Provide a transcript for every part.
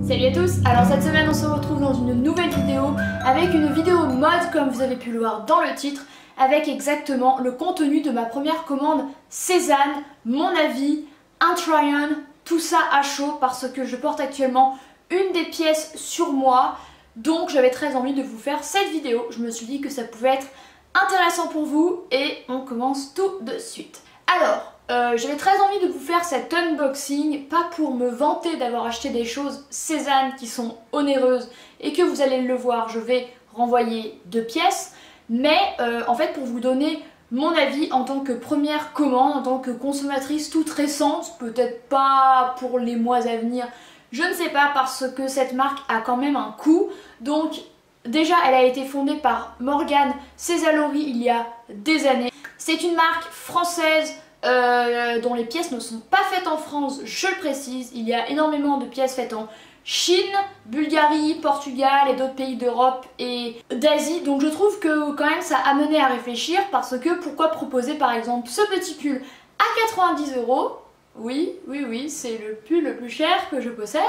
Salut à tous. Alors cette semaine on se retrouve dans une nouvelle vidéo avec une vidéo mode comme vous avez pu le voir dans le titre, avec exactement le contenu de ma première commande Sézane, mon avis, un try-on, tout ça à chaud parce que je porte actuellement une des pièces sur moi, donc j'avais très envie de vous faire cette vidéo. Je me suis dit que ça pouvait être intéressant pour vous et on commence tout de suite. Alors j'avais très envie de vous faire cet unboxing, pas pour me vanter d'avoir acheté des choses Sézane qui sont onéreuses et que vous allez le voir, je vais renvoyer 2 pièces, mais en fait pour vous donner mon avis en tant que première commande, en tant que consommatrice toute récente, peut-être pas pour les mois à venir, je ne sais pas, parce que cette marque a quand même un coût. Donc déjà elle a été fondée par Morgane Cesalori il y a des années. C'est une marque française dont les pièces ne sont pas faites en France, je le précise. Il y a énormément de pièces faites en Chine, Bulgarie, Portugal et d'autres pays d'Europe et d'Asie. Donc je trouve que quand même ça a mené à réfléchir, parce que pourquoi proposer par exemple ce petit pull à 90 €? Oui, c'est le pull le plus cher que je possède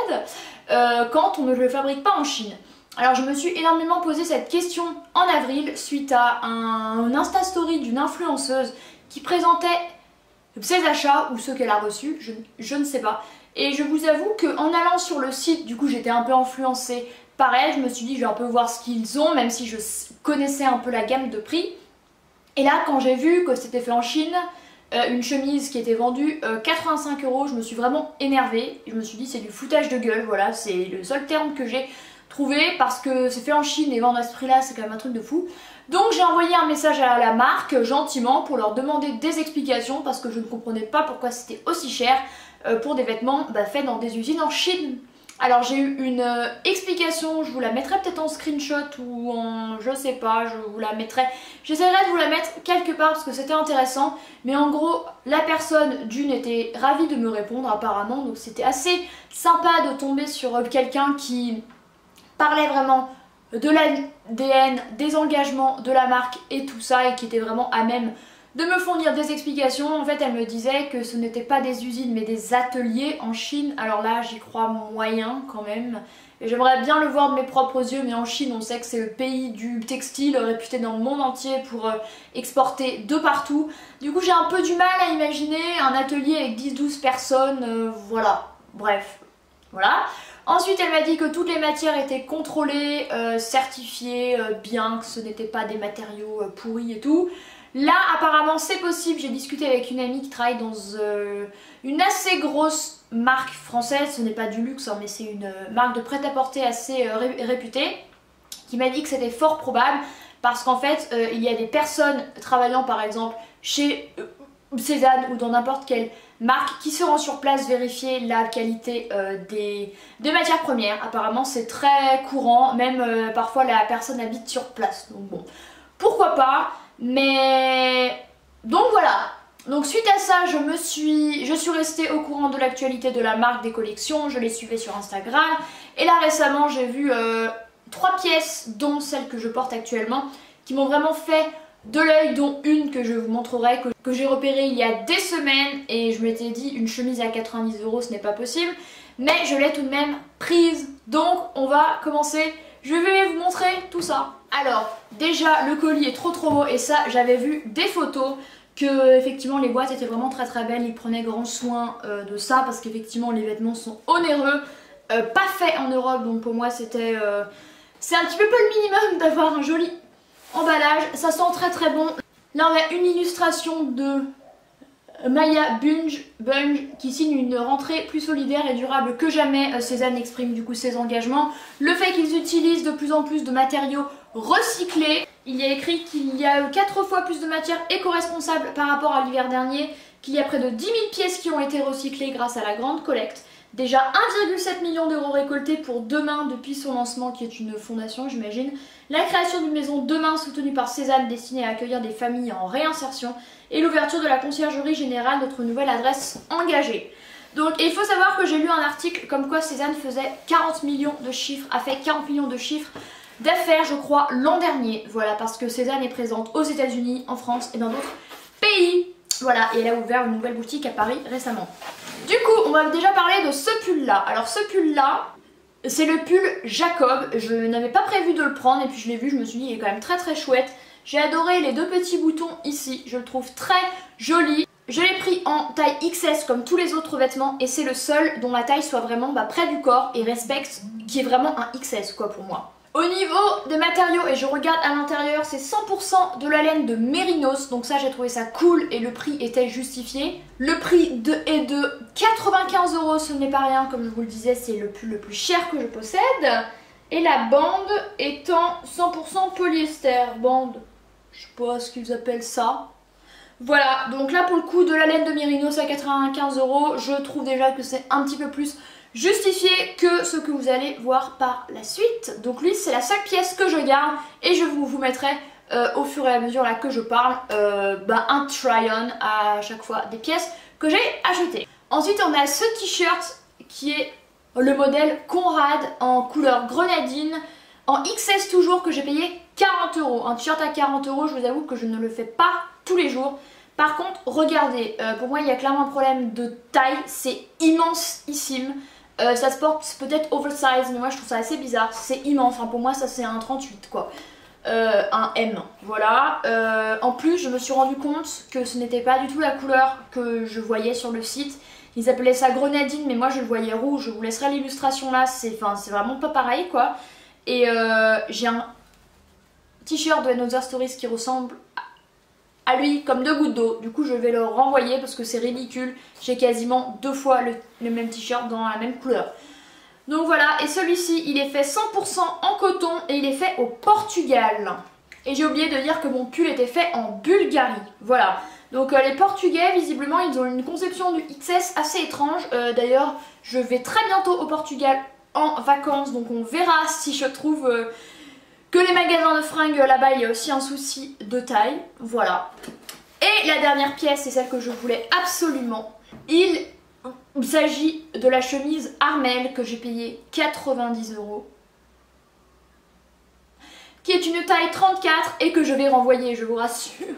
quand on ne le fabrique pas en Chine. Alors je me suis énormément posé cette question en avril suite à un Insta Story d'une influenceuse qui présentait ses achats ou ceux qu'elle a reçus, je ne sais pas. Et je vous avoue qu'en allant sur le site, du coup j'étais un peu influencée par elle, je me suis dit je vais un peu voir ce qu'ils ont, même si je connaissais un peu la gamme de prix. Et là quand j'ai vu que c'était fait en Chine, une chemise qui était vendue 85 €, je me suis vraiment énervée. Je me suis dit c'est du foutage de gueule, voilà, c'est le seul terme que j'ai trouvé, parce que c'est fait en Chine et vendre à ce prix là c'est quand même un truc de fou. Donc j'ai envoyé un message à la marque gentiment pour leur demander des explications, parce que je ne comprenais pas pourquoi c'était aussi cher pour des vêtements faits dans des usines en Chine. Alors j'ai eu une explication, je vous la mettrai peut-être en screenshot ou en je sais pas, je vous la mettrai, j'essaierai de vous la mettre quelque part parce que c'était intéressant. Mais en gros la personne d'une était ravie de me répondre apparemment, donc c'était assez sympa de tomber sur quelqu'un qui parlait vraiment de l'ADN, des engagements de la marque et tout ça, et qui était vraiment à même de me fournir des explications. En fait elle me disait que ce n'étaient pas des usines mais des ateliers en Chine. Alors là j'y crois moyen quand même, et j'aimerais bien le voir de mes propres yeux, mais en Chine on sait que c'est le pays du textile, réputé dans le monde entier pour exporter de partout. Du coup j'ai un peu du mal à imaginer un atelier avec 10-12 personnes, voilà, bref, voilà. Ensuite elle m'a dit que toutes les matières étaient contrôlées, certifiées, bien, que ce n'étaient pas des matériaux pourris et tout. Là apparemment c'est possible, j'ai discuté avec une amie qui travaille dans une assez grosse marque française, ce n'est pas du luxe hein, mais c'est une marque de prêt-à-porter assez réputée, qui m'a dit que c'était fort probable, parce qu'en fait il y a des personnes travaillant par exemple chez Sézane ou dans n'importe quelle marque qui se rend sur place vérifier la qualité des matières premières. Apparemment c'est très courant, même parfois la personne habite sur place, donc bon, pourquoi pas. Mais donc voilà, donc suite à ça je suis restée au courant de l'actualité de la marque, des collections, je les suivais sur Instagram, et là récemment j'ai vu 3 pièces dont celle que je porte actuellement qui m'ont vraiment fait de l'œil, dont une que je vous montrerai, que j'ai repérée il y a des semaines, et je m'étais dit une chemise à 90 € ce n'est pas possible, mais je l'ai tout de même prise. Donc on va commencer, je vais vous montrer tout ça. Alors déjà le colis est trop beau, et ça j'avais vu des photos que effectivement les boîtes étaient vraiment très belles, ils prenaient grand soin de ça, parce qu'effectivement les vêtements sont onéreux, pas faits en Europe, donc pour moi c'était c'est un petit peu le minimum d'avoir un joli emballage. Ça sent très bon. Là on a une illustration de Maya Bunge qui signe une rentrée plus solidaire et durable que jamais. Sézane exprime du coup ses engagements. Le fait qu'ils utilisent de plus en plus de matériaux recyclés. Il y a écrit qu'il y a 4 fois plus de matières éco-responsables par rapport à l'hiver dernier, qu'il y a près de 10 000 pièces qui ont été recyclées grâce à la grande collecte. Déjà 1,7 million € récoltés pour Demain depuis son lancement, qui est une fondation j'imagine. La création d'une maison Demain soutenue par Sézane destinée à accueillir des familles en réinsertion, et l'ouverture de la conciergerie générale, notre nouvelle adresse engagée. Donc il faut savoir que j'ai lu un article comme quoi Sézane faisait 40 millions de chiffres, a fait 40 millions de chiffres d'affaires je crois l'an dernier. Voilà, parce que Sézane est présente aux États-Unis, en France et dans d'autres pays. Voilà, et elle a ouvert une nouvelle boutique à Paris récemment. Du coup, on va déjà parler de ce pull là. Alors ce pull là, C'est le pull Jacob, je n'avais pas prévu de le prendre et puis je l'ai vu, je me suis dit il est quand même très très chouette. J'ai adoré les deux petits boutons ici, je le trouve très joli. Je l'ai pris en taille XS comme tous les autres vêtements et c'est le seul dont la taille soit vraiment près du corps et respecte, qui est vraiment un XS quoi pour moi. Au niveau des matériaux, et je regarde à l'intérieur, c'est 100% de la laine de Mérinos, donc ça j'ai trouvé ça cool et le prix était justifié. Le prix est de 95 €, ce n'est pas rien, comme je vous le disais, c'est le pull le plus cher que je possède. Et la bande étant 100% polyester, bande, je sais pas ce qu'ils appellent ça. Voilà, donc là pour le coup de la laine de Mérinos à 95 €, je trouve déjà que c'est un petit peu plus justifié que ce que vous allez voir par la suite. Donc lui c'est la seule pièce que je garde et je vous mettrai au fur et à mesure là que je parle un try-on à chaque fois des pièces que j'ai achetées. Ensuite on a ce t-shirt qui est le modèle Conrad en couleur grenadine, en XS toujours, que j'ai payé 40 €. Un t-shirt à 40 €, je vous avoue que je ne le fais pas tous les jours. Par contre, regardez, pour moi il y a clairement un problème de taille, c'est immensissime. Ça se porte peut-être oversize, mais moi je trouve ça assez bizarre, c'est immense, enfin, pour moi ça c'est un 38 quoi. Un M, voilà. En plus je me suis rendu compte que ce n'était pas du tout la couleur que je voyais sur le site. Ils appelaient ça grenadine mais moi je le voyais rouge, je vous laisserai l'illustration là, c'est vraiment pas pareil quoi. Et j'ai un t-shirt de Another Stories qui ressemble à lui comme deux gouttes d'eau, du coup je vais le renvoyer parce que c'est ridicule, j'ai quasiment deux fois le même t-shirt dans la même couleur. Donc voilà, et celui-ci il est fait 100% en coton et il est fait au Portugal. Et j'ai oublié de dire que mon pull était fait en Bulgarie, voilà. Donc les Portugais visiblement ils ont une conception du XS assez étrange, d'ailleurs je vais très bientôt au Portugal en vacances, donc on verra si je trouve que les magasins de fringues là-bas il y a aussi un souci de taille, voilà. Et la dernière pièce, c'est celle que je voulais absolument. Il s'agit de la chemise Armel que j'ai payée 90 €. Qui est une taille 34 et que je vais renvoyer, je vous rassure.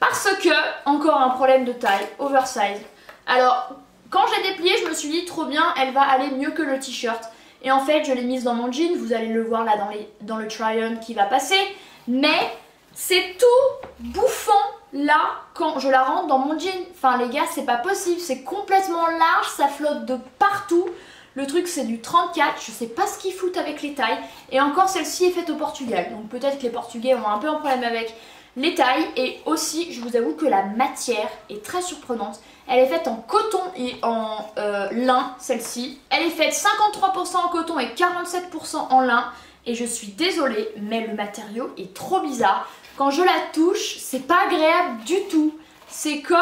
Parce que, encore un problème de taille, oversize. Alors, quand j'ai déplié, je me suis dit trop bien, elle va aller mieux que le t-shirt. Et en fait je l'ai mise dans mon jean, vous allez le voir là dans le try-on qui va passer. Mais c'est tout bouffant là quand je la rentre dans mon jean. Enfin les gars c'est pas possible, c'est complètement large, ça flotte de partout. Le truc c'est du 34, je sais pas ce qu'ils foutent avec les tailles. Et encore celle-ci est faite au Portugal, donc peut-être que les Portugais ont un peu un problème avec les tailles. Et aussi je vous avoue que la matière est très surprenante. Elle est faite en coton et en lin, celle-ci. Elle est faite 53% en coton et 47% en lin. Et je suis désolée, mais le matériau est trop bizarre. Quand je la touche, c'est pas agréable du tout. C'est comme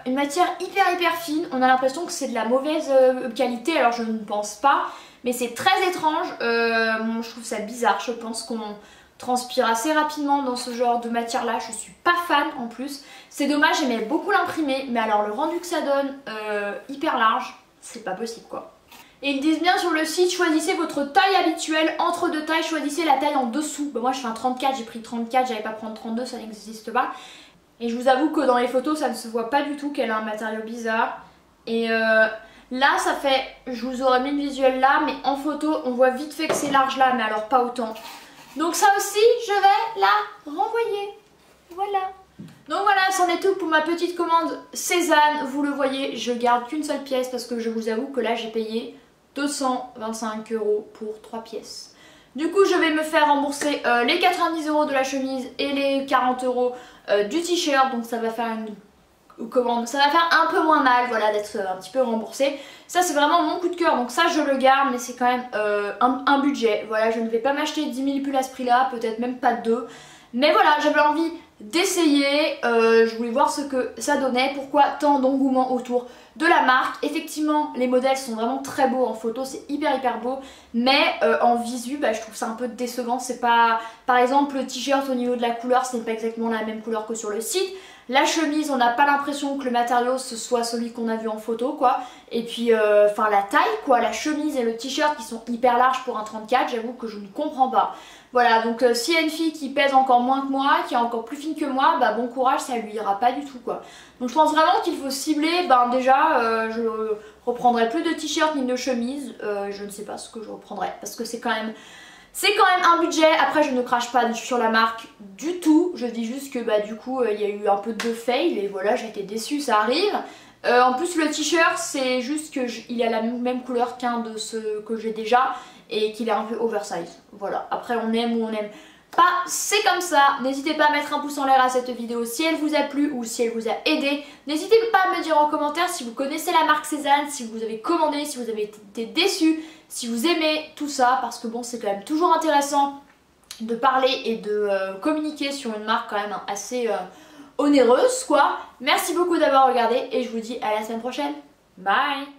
une matière hyper fine. On a l'impression que c'est de la mauvaise qualité, alors je ne pense pas. Mais c'est très étrange. Bon, je trouve ça bizarre. Je pense qu'on transpire assez rapidement dans ce genre de matière là, je suis pas fan en plus. C'est dommage, j'aimais beaucoup l'imprimer, mais alors le rendu que ça donne hyper large, c'est pas possible quoi. Et ils disent bien sur le site, choisissez votre taille habituelle, entre deux tailles, choisissez la taille en dessous. Moi je fais un 34, j'ai pris 34, j'allais pas prendre 32, ça n'existe pas. Et je vous avoue que dans les photos ça ne se voit pas du tout qu'elle a un matériau bizarre. Et là ça fait, je vous aurais mis le visuel là, mais en photo on voit vite fait que c'est large là, mais alors pas autant. Donc ça aussi, je vais la renvoyer. Voilà. Donc voilà, c'en est tout pour ma petite commande Cézanne. Vous le voyez, je garde qu'une seule pièce parce que je vous avoue que là, j'ai payé 225 € pour 3 pièces. Du coup, je vais me faire rembourser les 90 € de la chemise et les 40 € du t-shirt. Donc ça va faire une commande, ça va faire un peu moins mal, voilà, d'être un petit peu remboursé. Ça c'est vraiment mon coup de cœur, donc ça je le garde, mais c'est quand même un budget. Voilà, je ne vais pas m'acheter 10 000 pulls à ce prix là, peut-être même pas 2. Mais voilà, j'avais envie d'essayer, je voulais voir ce que ça donnait, pourquoi tant d'engouement autour de la marque. Effectivement les modèles sont vraiment très beaux en photo, c'est hyper beau, mais en visu je trouve ça un peu décevant. C'est pas, par exemple le t-shirt au niveau de la couleur ce n'est pas exactement la même couleur que sur le site. La chemise, on n'a pas l'impression que le matériau ce soit celui qu'on a vu en photo quoi. Et puis la taille quoi, la chemise et le t-shirt qui sont hyper larges pour un 34, j'avoue que je ne comprends pas. Voilà, donc s'il y a une fille qui pèse encore moins que moi, qui est encore plus fine que moi, bah bon courage, ça lui ira pas du tout quoi. Donc je pense vraiment qu'il faut cibler, ben déjà je reprendrai plus de t-shirts ni de chemises, je ne sais pas ce que je reprendrai parce que c'est quand même un budget. Après je ne crache pas sur la marque du tout, je dis juste que bah du coup il y a eu un peu de fail et voilà, j'ai été déçue, ça arrive. En plus le t-shirt c'est juste que il a la même couleur qu'un de ceux que j'ai déjà et qu'il est un peu oversize. Voilà, après on aime ou on aime pas, c'est comme ça. N'hésitez pas à mettre un pouce en l'air à cette vidéo si elle vous a plu ou si elle vous a aidé. N'hésitez pas à me dire en commentaire si vous connaissez la marque Cézanne, si vous avez commandé, si vous avez été déçu, si vous aimez tout ça, parce que bon c'est quand même toujours intéressant de parler et de communiquer sur une marque quand même assez onéreuse quoi. Merci beaucoup d'avoir regardé et je vous dis à la semaine prochaine. Bye.